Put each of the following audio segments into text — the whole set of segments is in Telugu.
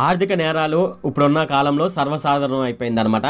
ఆర్థిక నేరాలు ఇప్పుడున్న కాలంలో సర్వసాధారణం అయిపోయింది అనమాట.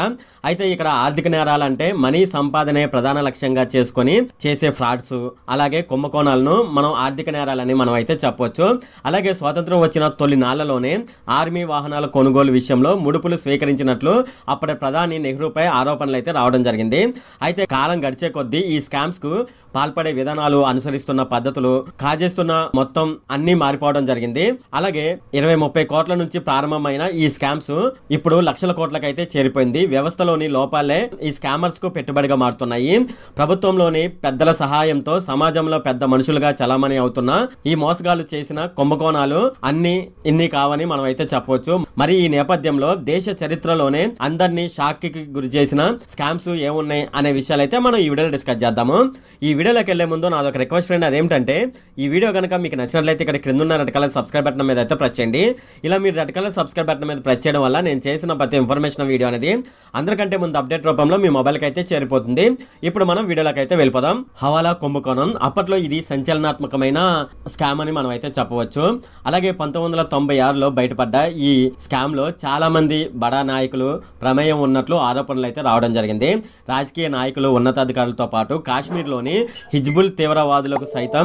అయితే ఇక్కడ ఆర్థిక నేరాలు అంటే మనీ సంపాదనే ప్రధాన లక్ష్యంగా చేసుకొని చేసే ఫ్రాడ్స్ అలాగే కుంభకోణాలను మనం ఆర్థిక నేరాలని మనం అయితే చెప్పవచ్చు. అలాగే స్వాతంత్రం వచ్చిన తొలి నాళ్లలోనే ఆర్మీ వాహనాల కొనుగోలు విషయంలో ముడుపులు స్వీకరించినట్లు అప్పటి ప్రధాని నెహ్రూపై ఆరోపణలు అయితే రావడం జరిగింది. అయితే కాలం గడిచే కొద్దీ ఈ స్కామ్స్ కు పాల్పడే విధానాలు, అనుసరిస్తున్న పద్ధతులు, కాజేస్తున్న మొత్తం అన్ని మారిపోవడం జరిగింది. అలాగే 20-30 కోట్ల నుంచి ప్రారంభమైన ఈ స్కామ్స్ ఇప్పుడు లక్షల కోట్లకైతే చేరిపోయింది. వ్యవస్థలోని లోపాలే ఈ స్కామర్స్ కు పెట్టుబడిగా మారుతున్నాయి. ప్రభుత్వంలోని పెద్దల సహాయంతో సమాజంలో పెద్ద మనుషులుగా చలామణి అవుతున్న ఈ మోసగాళ్లు చేసిన కుంభకోణాలు ఇన్ని కావని మనం అయితే చెప్పవచ్చు. మరి ఈ నేపథ్యంలో దేశ చరిత్రలోనే అందరినీ షాక్ కి గురి చేసిన స్కామ్స్ ఏమున్నాయి అనే విషయాలు అయితే మనం ఈ వీడియోలో డిస్కస్ చేద్దాము. ఈ వీడియోలోకి వెళ్లే ముందు నాదొక రిక్వెస్ట్ ఫ్రెండ్, అదేంటంటే ఈ వీడియో కనుక మీకు నచ్చినట్లయితే ఇక్కడ క్రింద ఉన్న రెడ్ కలర్ సబ్స్క్రైబ్ బటన్ మీద అయితే ప్రెస్ చేయండి. ఇలా మీరు రెడ్ కలర్ సబ్స్క్రైబ్ బటన్ మీద ప్రెస్ చేయడం వల్ల నేను చేసిన ప్రతి ఇన్ఫర్మేషన్ వీడియో అనేది అందరికంటే ముందు అప్డేట్ రూపంలో మీ మొబైల్కి అయితే చేరిపోతుంది. ఇప్పుడు మనం వీడియోలోకి అయితే వెళ్ళిపోదాం. హవాలా కుంభకోణం అప్పట్లో ఇది సంచలనాత్మకమైన స్కామ్ అని మనం అయితే చెప్పవచ్చు. అలాగే 1996లో బయటపడ్డ ఈ స్కామ్ లో చాలా మంది బడా నాయకులు ప్రమేయం ఉన్నట్లు ఆరోపణలు అయితే రావడం జరిగింది. రాజకీయ నాయకులు, ఉన్నతాధికారులతో పాటు కాశ్మీర్లోని హిజ్బుల్ తీవ్రవాదులకు సైతం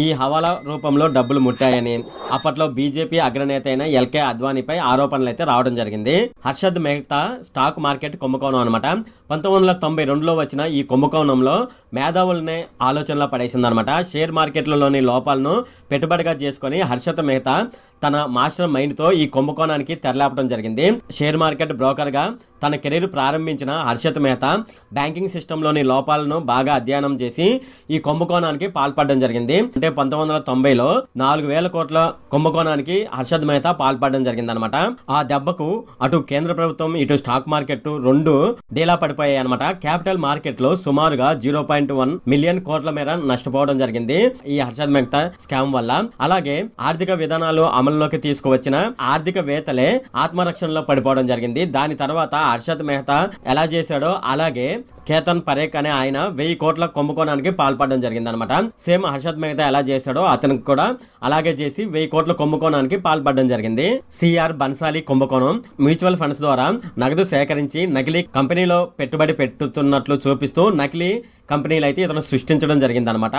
ఈ హవాలా రూపంలో డబ్బులు ముట్టాయని అప్పట్లో బీజేపీ అగ్రనేత అయిన ఎల్కే అద్వానీపై ఆరోపణలు అయితే రావడం జరిగింది. హర్షద్ మెహతా స్టాక్ మార్కెట్ కుంభకోణం అనమాట. 1992లో వచ్చిన ఈ కుంభకోణంలో మేధావులనే ఆలోచనలో పడేసింది అనమాట. షేర్ మార్కెట్లలోని లోపాలను పెట్టుబడిగా చేసుకుని హర్షద్ మెహతా తన మాస్టర్ మైండ్ తో ఈ కుంభకోణానికి తెరలేపడం జరిగింది. షేర్ మార్కెట్ బ్రోకర్ గా తన కెరీర్ ప్రారంభించిన హర్షద్ మెహతా బ్యాంకింగ్ సిస్టమ్ లోని లోపాలను బాగా అధ్యయనం చేసి ఈ కుంభకోణానికి పాల్పడడం జరిగింది. అంటే 1990లో 4,000 కోట్ల కుంభకోణానికి హర్షద్ మెహతా పాల్పడడం జరిగింది అనమాట. ఆ దెబ్బకు అటు కేంద్ర ప్రభుత్వం, ఇటు స్టాక్ మార్కెట్ రెండు డీలా పడిపోయాయి అనమాట. క్యాపిటల్ మార్కెట్ లో సుమారుగా 0.1 మిలియన్ కోట్ల మేర నష్టపోవడం జరిగింది ఈ హర్షద్ మెహతా స్కామ్ వల్ల. అలాగే ఆర్థిక విధానాలు అమలులోకి తీసుకువచ్చిన ఆర్థికవేత్తలే ఆత్మరక్షణలో పడిపోవడం జరిగింది. దాని తర్వాత హర్షద్ మెహతా ఎలా చేశాడో అలాగే కేతన్ పరేఖ్ అనే ఆయన 1000 కోట్ల కుంభకోణానికి పాల్పడడం జరిగింది అనమాట. సేమ్ హర్షద్ మెహతా ఎలా చేశాడో అతనికి కూడా అలాగే చేసి 1000 కోట్ల కుంభకోణానికి పాల్పడడం జరిగింది. సిఆర్ బన్సాలి కుంభకోణం మ్యూచువల్ ఫండ్స్ ద్వారా నగదు సేకరించి నకిలీ కంపెనీలో పెట్టుబడి పెట్టుతున్నట్లు చూపిస్తూ నకిలీ కంపెనీలు అయితే ఇతను సృష్టించడం జరిగింది అనమాట.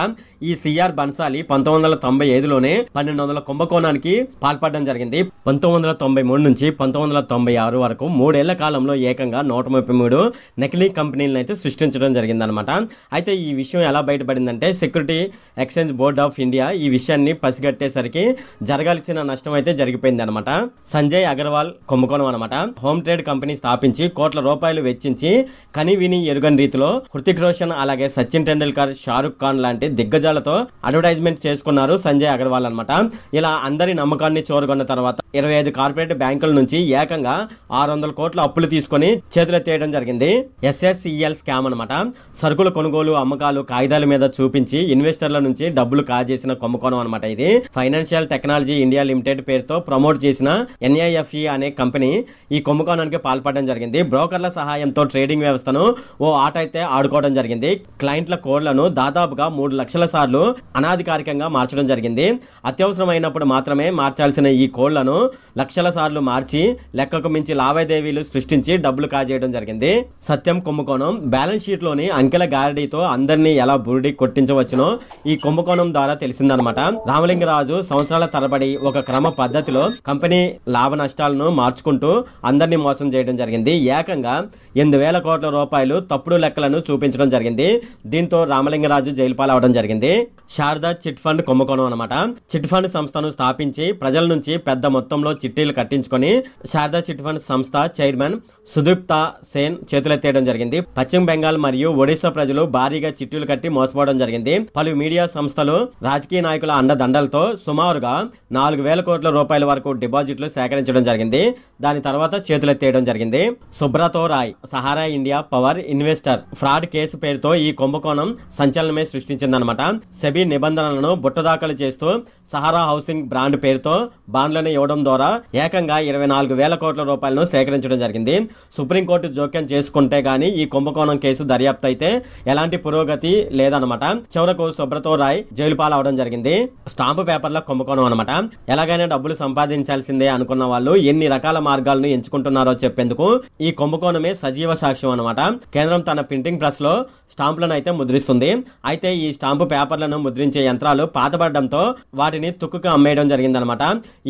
ఈ సిఆర్ బన్సాలి 1995లోనే 1200 కుంభకోణానికి పాల్పడడం జరిగింది. 1993 నుంచి 1996 వరకు 3 ఏళ్ల కాలంలో ఏకంగా 133 నకిలీ కంపెనీలను అయితే సృష్టించడం జరిగింది అనమాట. అయితే ఈ విషయం ఎలా బయటపడిందంటే security exchange board of India ఈ విషయాన్ని పసిగట్టేసరికి జరగాల్సిన నష్టం అయితే జరిగిపోయింది అనమాట. సంజయ్ అగర్వాల్ కుంభకోణం అనమాట. హోమ్ ట్రేడ్ కంపెనీ స్థాపించి కోట్ల రూపాయలు వెచ్చించి కని విని ఎరుగని రీతిలో హృతిక్ రోషన్ అలాగే సచిన్ టెండూల్కర్, షారుఖ్ ఖాన్ లాంటి దిగ్గజాలతో అడ్వర్టైజ్మెంట్ చేసుకున్నారు సంజయ్ అగర్వాల్ అనమాట. ఇలా అందరి నమ్మకాన్ని చూరగొన్న తర్వాత 25 కార్పొరేట్ బ్యాంకుల నుంచి ఏకంగా 600 కోట్ల అప్పులు తీసుకుని చేతులెత్తేయడం జరిగింది. SSCL స్కామ్ అనమాట. సరుకుల కొనుగోలు, అమ్మకాలు కాగితాల మీద చూపించి ఇన్వెస్టర్ల నుంచి డబ్బులు కాజేసిన కుంభకోణం అనమాట. ఇది ఫైనాన్షియల్ టెక్నాలజీ ఇండియా లిమిటెడ్ పేరుతో ప్రమోట్ చేసిన NIFE అనే కంపెనీ ఈ కుంభకోణానికి పాల్పడడం జరిగింది. బ్రోకర్ల సహాయంతో ట్రేడింగ్ వ్యవస్థను ఓ ఆట అయితే ఆడుకోవడం జరిగింది. క్లయింట్ల కోడ్లను దాదాపుగా 3 లక్షల సార్లు అనాధికారికంగా మార్చడం జరిగింది. అత్యవసరమైనప్పుడు మాత్రమే మార్చాల్సిన ఈ కోడ్లను లక్షల సార్లు మార్చి లెక్కకు మించి లావాదేవీలు సృష్టించి డబ్బులు కాజేయడం జరిగింది. సత్యం కుంభకోణం బ్యాలెన్స్ షీట్ లోని అంకెల గారడీతో అందరినీ ఎలా బురిడి కొట్టించవచ్చునో ఈ కుంభకోణం ద్వారా తెలిసిందనమాట. రామలింగరాజు సంవత్సరాల తరబడి ఒక క్రమ పద్ధతిలో కంపెనీ లాభ నష్టాలను మార్చుకుంటూ అందరినీ మోసం చేయడం జరిగింది. ఏకంగా 8,000 కోట్ల రూపాయలు తప్పుడు లెక్కలను చూపించడం జరిగింది. దీంతో రామలింగరాజు జైలు పాలవడం జరిగింది. శారదా చిట్ ఫండ్ కుంభకోణం అనమాట. చిట్ ఫండ్ సంస్థను స్థాపించి ప్రజల నుంచి పెద్ద మొత్తంలో చిట్టీలు కట్టించుకొని శారదా చిట్ ఫండ్ సంస్థ చైర్మన్ సుదీప్తా సేన్ చేతులెత్తేయడం జరిగింది. పశ్చిమ బెంగాల్ మరియు ఒడిశా ప్రజలు భారీగా చిట్టీలు కట్టి మోసపోవడం జరిగింది. పలు మీడియా సంస్థలు రాజకీయ నాయకుల అండదండలతో సుమారుగా 4,000 కోట్ల రూపాయల వరకు డిపాజిట్లు సేకరించడం జరిగింది. దాని తర్వాత చేతులెత్తేయడం జరిగింది. Subrata Roy Sahara India power investor fraud case పేరుతో ఈ కుంభకోణం సంచలనమే సృష్టించిందనమాట. సెబీ నిబంధనలను బుట్టదాఖలు చేస్తూ సహారా హౌసింగ్ బ్రాండ్ పేరుతో బాండ్లను ఇవ్వడం ద్వారా ఏకంగా 24,000 కోట్ల రూపాయలను సేకరించడం జరిగింది. సుప్రీంకోర్టు జోక్యం చేసుకుంటే గానీ ఈ కుంభకోణం కుంభకోణం కేసు దర్యాప్తు అయితే ఎలాంటి పురోగతి లేదనమాట. చివరకు సుబ్రతో రాయ్ జైలు పాలవడం జరిగింది. స్టాంపు పేపర్ల కుంభకోణం అనమాట. ఎలాగైనా డబ్బులు సంపాదించాల్సిందే అనుకున్న వాళ్ళు ఎన్ని రకాల మార్గాలను ఎంచుకుంటున్నారో చెప్పేందుకు ఈ కుంభకోణమే సజీవ సాక్ష్యం అనమాట. కేంద్రం తన ప్రింటింగ్ ప్రెస్ లో స్టాంపులను అయితే ముద్రిస్తుంది. అయితే ఈ స్టాంపు పేపర్లను ముద్రించే యంత్రాలు పాతబడడంతో వాటిని తుక్కుకు అమ్మేయడం జరిగిందనమాట.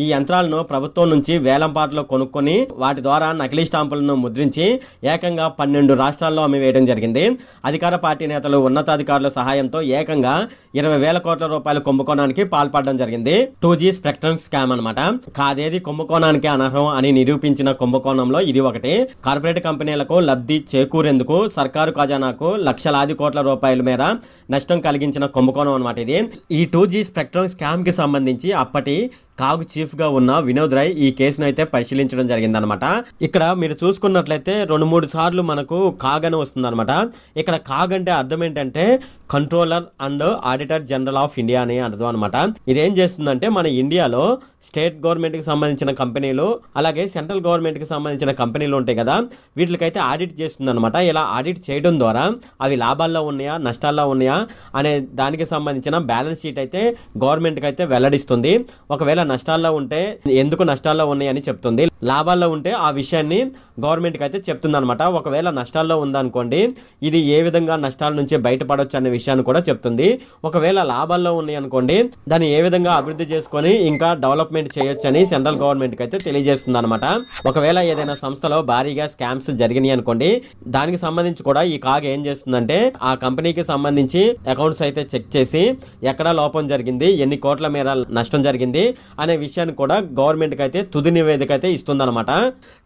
ఈ యంత్రాలను ప్రభుత్వం నుంచి వేలంపాటలో కొనుక్కొని వాటి ద్వారా నకిలీ స్టాంపులను ముద్రించి ఏకంగా 12 రాష్ట్రాల్లో అమ్మివేయడం జరిగింది. అధికార పార్టీ నేతలు ఉన్నతాధికారుల సహాయంతో ఏకంగా 20,000 కోట్ల రూపాయల కుంభకోణానికి పాల్పడడం జరిగింది. 2G స్పెక్ట్రమ్ స్కామ్ అనమాట. కాదేది కుంభకోణానికి అనర్హం అని నిరూపించిన కుంభకోణంలో ఇది ఒకటి. కార్పొరేట్ కంపెనీలకు లబ్ధి చేకూరేందుకు సర్కారు ఖజానాకు లక్షలాది కోట్ల రూపాయల మేర నష్టం కలిగించిన కుంభకోణం అనమాట ఇది. ఈ 2G స్పెక్ట్రమ్ స్కామ్ కి సంబంధించి అప్పటి కాగ్ చీఫ్ గా ఉన్న వినోద్ రాయ్ ఈ కేసును అయితే పరిశీలించడం జరిగిందనమాట. ఇక్కడ మీరు చూసుకున్నట్లయితే 2-3 సార్లు మనకు కాగ్ అని వస్తుంది అనమాట. ఇక్కడ కాగ్ అంటే అర్థం ఏంటంటే controller and auditor general of India అని అర్థం అనమాట. ఇదేం చేస్తుందంటే మన ఇండియాలో స్టేట్ గవర్నమెంట్ కి సంబంధించిన కంపెనీలు అలాగే సెంట్రల్ గవర్నమెంట్ కి సంబంధించిన కంపెనీలు ఉంటాయి కదా, వీటికైతే ఆడిట్ చేస్తుంది అనమాట. ఇలా ఆడిట్ చేయడం ద్వారా అవి లాభాల్లో ఉన్నాయా నష్టాల్లో ఉన్నాయా అనే దానికి సంబంధించిన బ్యాలెన్స్ షీట్ అయితే గవర్నమెంట్ కి అయితే వెల్లడిస్తుంది. ఒకవేళ నష్టాల్లో ఉంటే ఎందుకు నష్టాల్లో ఉన్నాయని చెప్తుంది, లాభాల్లో ఉంటే ఆ విషయాన్ని గవర్నమెంట్ కి అయితే చెప్తుంది అనమాట. ఒకవేళ నష్టాల్లో ఉందనుకోండి ఇది ఏ విధంగా నష్టాల నుంచి బయటపడవచ్చు అనే విషయాన్ని కూడా చెప్తుంది. ఒకవేళ లాభాల్లో ఉన్నాయి అనుకోండి దాన్ని ఏ విధంగా అభివృద్ధి చేసుకొని ఇంకా డెవలప్మెంట్ చేయొచ్చు అని సెంట్రల్ గవర్నమెంట్ కి అయితే తెలియజేస్తుంది అనమాట. ఒకవేళ ఏదైనా సంస్థలో భారీగా స్కామ్స్ జరిగినాయి అనుకోండి దానికి సంబంధించి కూడా ఈ కాగ్ ఏం చేస్తుందంటే ఆ కంపెనీకి సంబంధించి అకౌంట్స్ అయితే చెక్ చేసి ఎక్కడ లోపం జరిగింది, ఎన్ని కోట్ల మేర నష్టం జరిగింది అనే విషయాన్ని కూడా గవర్నమెంట్ కి అయితే తుది నివేదిక అయితే ఇస్తుందన్నమాట.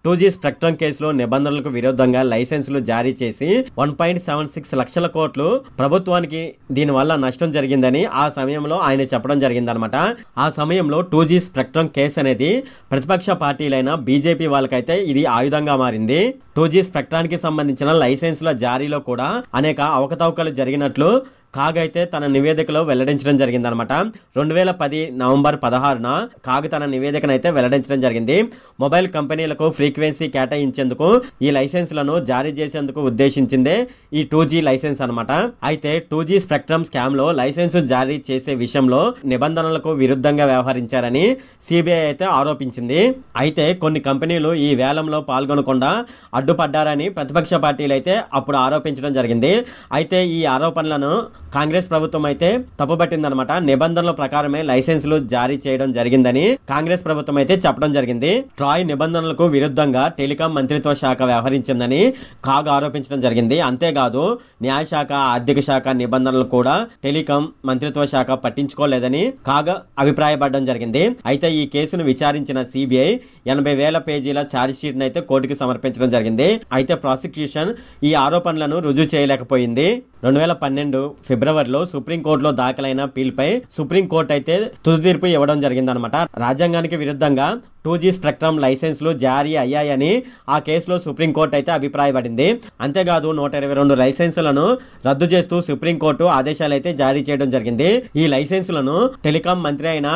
2G స్పెక్ట్రమ్ కేసులో నిబంధనలకు విరుద్ధంగా లైసెన్సులు జారీ చేసి 1.76 లక్షల కోట్లు ప్రభుత్వానికి దీని వల్ల నష్టం జరిగిందని ఆ సమయంలో ఆయన చెప్పడం జరిగిందనమాట. ఆ సమయంలో 2G స్పెక్ట్రమ్ కేసు అనేది ప్రతిపక్ష పార్టీలైన బీజేపీ వాళ్ళకైతే ఇది ఆయుధంగా మారింది. 2G స్పెక్ట్రానికి సంబంధించిన లైసెన్సుల జారీలో కూడా అనేక అవకతవకలు జరిగినట్లు కాగ్ అయితే తన నివేదికలో వెల్లడించడం జరిగిందనమాట. 2010 నవంబర్ 16న కాగ్ తన నివేదికను అయితే వెల్లడించడం జరిగింది. మొబైల్ కంపెనీలకు ఫ్రీక్వెన్సీ కేటాయించేందుకు ఈ లైసెన్సులను జారీ చేసేందుకు ఉద్దేశించిందే ఈ 2G లైసెన్స్ అనమాట. అయితే 2G స్పెక్ట్రమ్ స్కామ్ లో లైసెన్స్ జారీ చేసే విషయంలో నిబంధనలకు విరుద్ధంగా వ్యవహరించారని సిబిఐ అయితే ఆరోపించింది. అయితే కొన్ని కంపెనీలు ఈ వేలంలో పాల్గొనకుండా అడ్డుపడ్డారని ప్రతిపక్ష పార్టీలు అయితే అప్పుడు ఆరోపించడం జరిగింది. అయితే ఈ ఆరోపణలను కాంగ్రెస్ ప్రభుత్వం అయితే తప్పుపట్టిందనమాట. నిబంధనల ప్రకారమే లైసెన్సులు జారీ చేయడం జరిగిందని కాంగ్రెస్ ప్రభుత్వం అయితే చెప్పడం జరిగింది. ట్రాయ్ నిబంధనలకు విరుద్ధంగా టెలికాం మంత్రిత్వ శాఖ వ్యవహరించిందని కాగ్ ఆరోపించడం జరిగింది. అంతేకాదు న్యాయశాఖ ఆర్థిక శాఖ నిబంధనలు కూడా టెలికాం మంత్రిత్వ శాఖ పట్టించుకోలేదని కాగ్ అభిప్రాయపడడం జరిగింది. అయితే ఈ కేసును విచారించిన సిబిఐ 80,000 పేజీల ఛార్జ్ షీట్ అయితే కోర్టుకు సమర్పించడం జరిగింది. అయితే ప్రాసిక్యూషన్ ఈ ఆరోపణలను రుజువు చేయలేకపోయింది. 2012 ఫిబ్రవరిలో సుప్రీంకోర్టులో దాఖలైన పిల్పై సుప్రీంకోర్టు అయితే తుది తీర్పు ఇవ్వడం జరిగిందనమాట. రాజ్యాంగానికి విరుద్ధంగా 2G స్పెక్ట్రమ్ లైసెన్సులు జారీ అయ్యాయని ఆ కేసులో సుప్రీంకోర్టు అయితే అభిప్రాయపడింది. అంతేకాదు 122 లైసెన్సులను రద్దు చేస్తూ సుప్రీంకోర్టు ఆదేశాలు అయితే జారీ చేయడం జరిగింది. ఈ లైసెన్సులను టెలికాం మంత్రి అయిన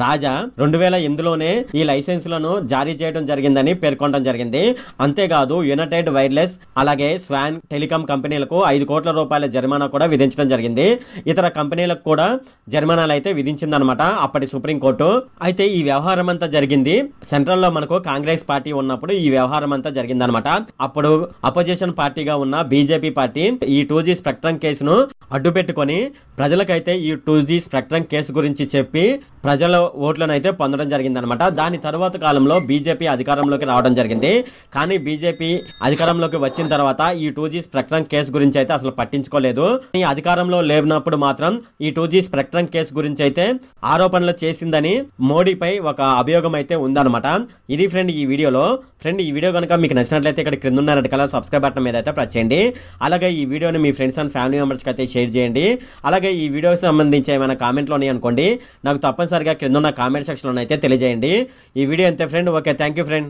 రాజా 2008లోనే ఈ లైసెన్సులను జారీ చేయడం జరిగిందని పేర్కొనడం జరిగింది. అంతేకాదు యునైటెడ్ వైర్లెస్ అలాగే స్వాన్ టెలికాం కంపెనీలకు 5 కోట్ల రూపాయల జరిమానా కూడా విధించడం జరిగింది. ఇతర కంపెనీలకు కూడా జరిమానాలు అయితే విధించిందనమాట అప్పటి సుప్రీంకోర్టు. అయితే ఈ వ్యవహారం అంతా జరిగింది సెంట్రల్ లో మనకు కాంగ్రెస్ పార్టీ ఉన్నప్పుడు ఈ వ్యవహారం అంతా జరిగిందనమాట. అప్పుడు అపోజిషన్ పార్టీగా ఉన్న బీజేపీ పార్టీ ఈ 2G స్పెక్ట్రమ్ కేసును అడ్డు పెట్టుకొని ప్రజలకైతే ఈ 2G స్పెక్ట్రమ్ కేసు గురించి చెప్పి ప్రజల ఓట్లను అయితే పొందడం జరిగిందనమాట. దాని తర్వాత కాలంలో బీజేపీ అధికారంలోకి రావడం జరిగింది. కానీ బీజేపీ అధికారంలోకి వచ్చిన తర్వాత ఈ 2G స్పెక్ట్రమ్ కేసు గురించి అయితే అసలు పట్టించుకోలేదు. ఈ అధికారంలో లేనప్పుడు మాత్రం ఈ 2G స్పెక్ట్రమ్ కేసు గురించి అయితే ఆరోపణలు చేసిందని మోడీపై ఒక అభియోగం అయితే ఉందన్నమాట. ఇది ఫ్రెండ్ ఈ వీడియోలో. ఫ్రెండ్ ఈ వీడియో కనుక మీకు నచ్చినట్లయితే ఇక్కడ క్రింద ఉన్న రెడ్ కలర్ సబ్స్క్రైబ్ బటన్ మీద అయితే ప్రెస్ చేయండి. అలాగే ఈ వీడియోని మీ ఫ్రెండ్స్ అండ్ ఫ్యామిలీ మెంబర్స్కి అయితే షేర్ చేయండి. అలాగే ఈ వీడియోకి సంబంధించి ఏమైనా కామెంట్లు ఉన్నాయి అనుకోండి నాకు తప్పనిసరిగా క్రింద ఉన్న కామెంట్ సెక్షన్లో అయితే తెలియజేయండి. ఈ వీడియో అంతే friend. Okay, thank you friend.